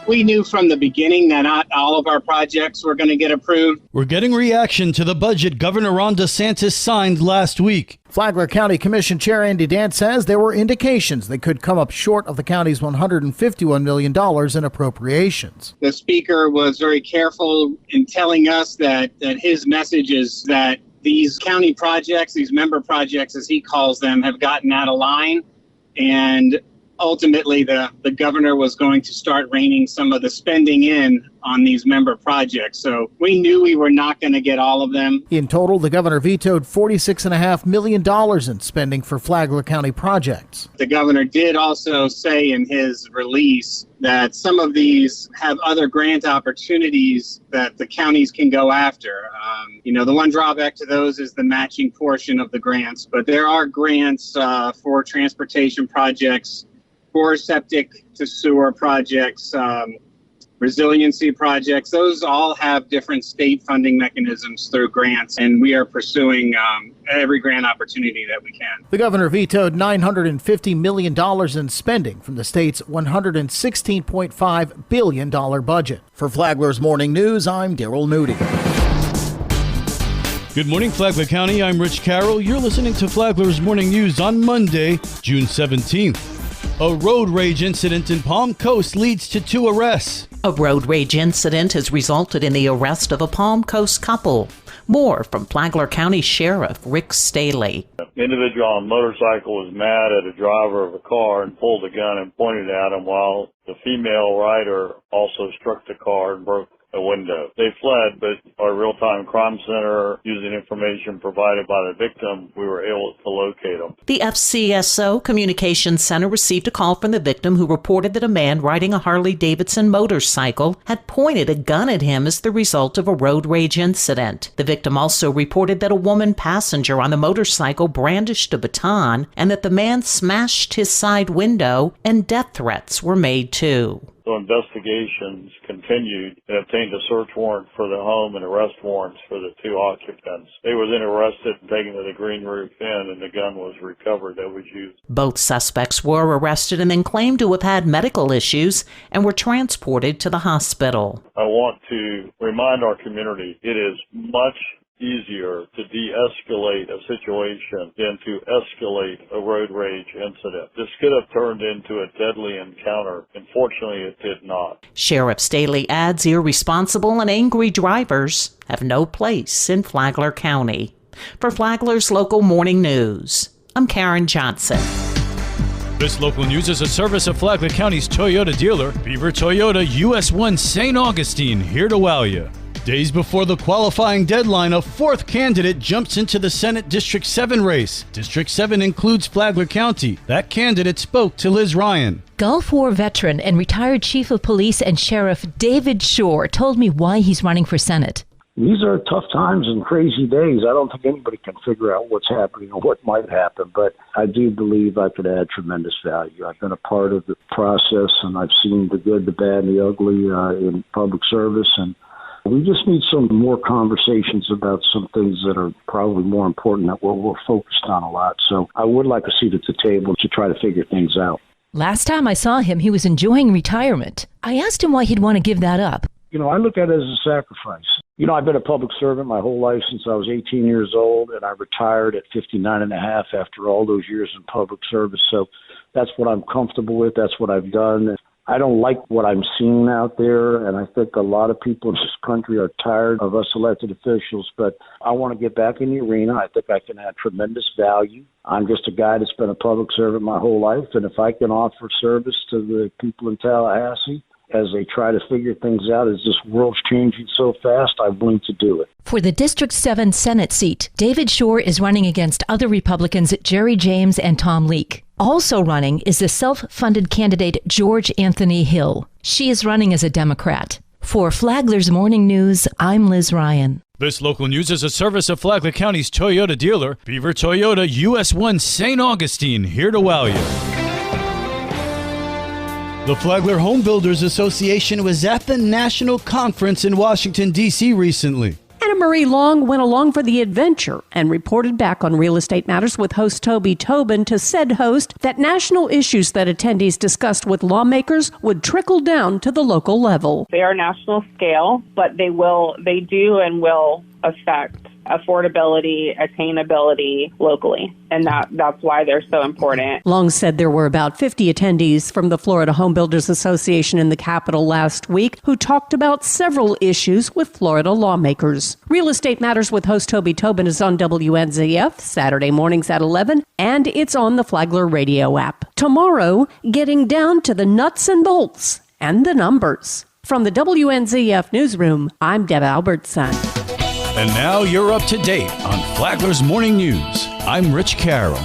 We knew from the beginning that not all of our projects were going to get approved. We're getting reaction to the budget Governor Ron DeSantis signed last week. Flagler County Commission Chair Andy Dant says there were indications they could come up short of the county's $151 million in appropriations. The speaker was very careful in telling us that his message is that these county projects, these member projects, as he calls them, have gotten out of line. And ultimately, the governor was going to start reining some of the spending in on these member projects. So we knew we were not going to get all of them. In total, the governor vetoed $46.5 million in spending for Flagler County projects. The governor did also say in his release that some of these have other grant opportunities that the counties can go after. The one drawback to those is the matching portion of the grants, but there are grants for transportation projects, for septic to sewer projects, resiliency projects. Those all have different state funding mechanisms through grants, and we are pursuing every grant opportunity that we can. The governor vetoed $950 million in spending from the state's $116.5 billion budget. For Flagler's Morning News, I'm Daryl Moody. Good morning, Flagler County. I'm Rich Carroll. You're listening to Flagler's Morning News on Monday, June 17th. A road rage incident in Palm Coast leads to 2 arrests. A road rage incident has resulted in the arrest of a Palm Coast couple. More from Flagler County Sheriff Rick Staley. An individual on a motorcycle was mad at a driver of a car and pulled a gun and pointed at him, while the female rider also struck the car and broke a window. They fled, but our real-time crime center, using information provided by the victim, we were able to locate them. The FCSO Communications Center received a call from the victim who reported that a man riding a Harley-Davidson motorcycle had pointed a gun at him as the result of a road rage incident. The victim also reported that a woman passenger on the motorcycle brandished a baton and that the man smashed his side window, and death threats were made too. So investigations continued and obtained a search warrant for the home and arrest warrants for the 2 occupants. They were then arrested and taken to the Green Roof Inn, and the gun was recovered that was used. Both suspects were arrested and then claimed to have had medical issues and were transported to the hospital. I want to remind our community it is much easier to de-escalate a situation than to escalate a road rage incident. This could have turned into a deadly encounter. Unfortunately, it did not. Sheriff Staley adds irresponsible and angry drivers have no place in Flagler County. For Flagler's Local Morning News, I'm Karen Johnson. This local news is a service of Flagler County's Toyota dealer, Beaver Toyota US 1 St. Augustine, here to wow you. Days before the qualifying deadline, a 4th candidate jumps into the Senate District 7 race. District 7 includes Flagler County. That candidate spoke to Liz Ryan. Gulf War veteran and retired Chief of Police and Sheriff David Shore told me why he's running for Senate. These are tough times and crazy days. I don't think anybody can figure out what's happening or what might happen, but I do believe I could add tremendous value. I've been a part of the process, and I've seen the good, the bad, and the ugly in public service, and we just need some more conversations about some things that are probably more important than what we're focused on a lot. So I would like a seat at the table to try to figure things out. Last time I saw him, he was enjoying retirement. I asked him why he'd want to give that up. I look at it as a sacrifice. I've been a public servant my whole life since I was 18 years old, and I retired at 59 and a half after all those years in public service. So that's what I'm comfortable with. That's what I've done. I don't like what I'm seeing out there, and I think a lot of people in this country are tired of us elected officials, but I want to get back in the arena. I think I can add tremendous value. I'm just a guy that's been a public servant my whole life, and if I can offer service to the people in Tallahassee as they try to figure things out, as this world's changing so fast, I'm willing to do it. For the District 7 Senate seat, David Shore is running against other Republicans Jerry James and Tom Leake. Also running is the self-funded candidate George Anthony Hill. She is running as a Democrat. For Flagler's Morning News, I'm Liz Ryan. This local news is a service of Flagler County's Toyota dealer, Beaver Toyota US 1 St. Augustine, here to wow you. The Flagler Home Builders Association was at the National Conference in Washington, D.C. recently. And Anne-Marie Long went along for the adventure and reported back on Real Estate Matters with host Toby Tobin to said host that national issues that attendees discussed with lawmakers would trickle down to the local level. They are national scale, but they do and will affect affordability, attainability locally. And that's why they're so important. Long said there were about 50 attendees from the Florida Home Builders Association in the Capitol last week who talked about several issues with Florida lawmakers. Real Estate Matters with host Toby Tobin is on WNZF Saturday mornings at 11, and it's on the Flagler radio app. Tomorrow, getting down to the nuts and bolts and the numbers. From the WNZF newsroom, I'm Deb Albertson. And now you're up to date on Flagler's Morning News. I'm Rich Carroll.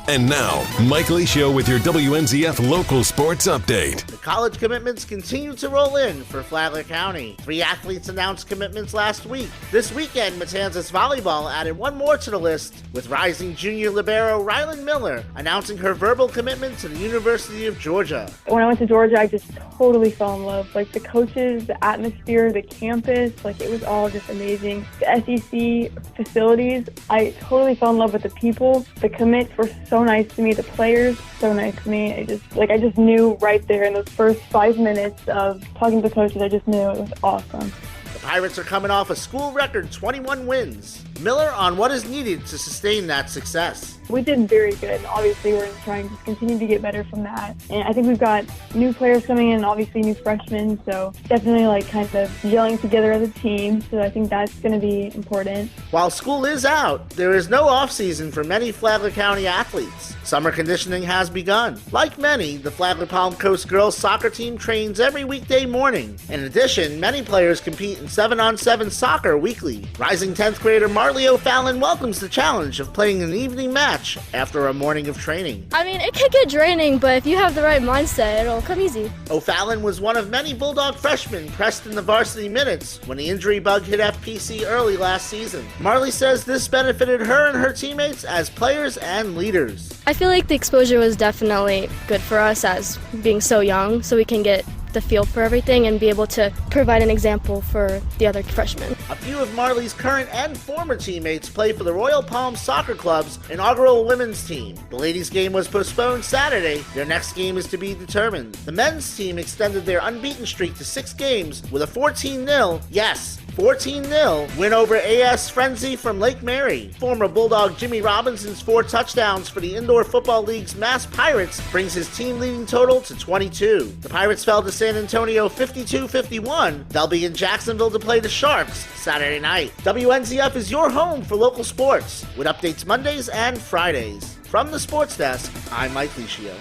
And now, Mike Licio with your WNZF local sports update. The college commitments continue to roll in for Flagler County. 3 athletes announced commitments last week. This weekend, Matanzas Volleyball added one more to the list, with rising junior libero Rylan Miller announcing her verbal commitment to the University of Georgia. When I went to Georgia, I just totally fell in love. Like, the coaches, the atmosphere, the campus, it was all just amazing. The SEC facilities, I totally fell in love with the people. The commits were so nice to me. The players, so nice to me. I just knew right there in those first 5 minutes of talking to the coaches, I just knew it was awesome. The Pirates are coming off a school record 21 wins. Miller on what is needed to sustain that success. We did very good. Obviously, we're trying to continue to get better from that. And I think we've got new players coming in, obviously new freshmen, so definitely kind of gelling together as a team. So I think that's going to be important. While school is out, there is no off-season for many Flagler County athletes. Summer conditioning has begun. Like many, the Flagler Palm Coast girls soccer team trains every weekday morning. In addition, many players compete in 7-on-7 soccer weekly. Rising 10th grader Marley O'Fallon welcomes the challenge of playing an evening match after a morning of training. I mean, it could get draining, but if you have the right mindset, it'll come easy. O'Fallon was one of many Bulldog freshmen pressed in the varsity minutes when the injury bug hit FPC early last season. Marley says this benefited her and her teammates as players and leaders. I feel like the exposure was definitely good for us as being so young, so we can get the feel for everything and be able to provide an example for the other freshmen. A few of Marley's current and former teammates play for the Royal Palm Soccer Club's inaugural women's team. The ladies' game was postponed Saturday. Their next game is to be determined. The men's team extended their unbeaten streak to 6 games with a 14-0, yes, 14-0 win over AS Frenzy from Lake Mary. Former Bulldog Jimmy Robinson's 4 touchdowns for the Indoor Football League's Mass Pirates brings his team-leading total to 22. The Pirates fell to San Antonio 52-51. They'll be in Jacksonville to play the Sharks Saturday night. WNZF is your home for local sports, with updates Mondays and Fridays. From the Sports Desk, I'm Mike Licio.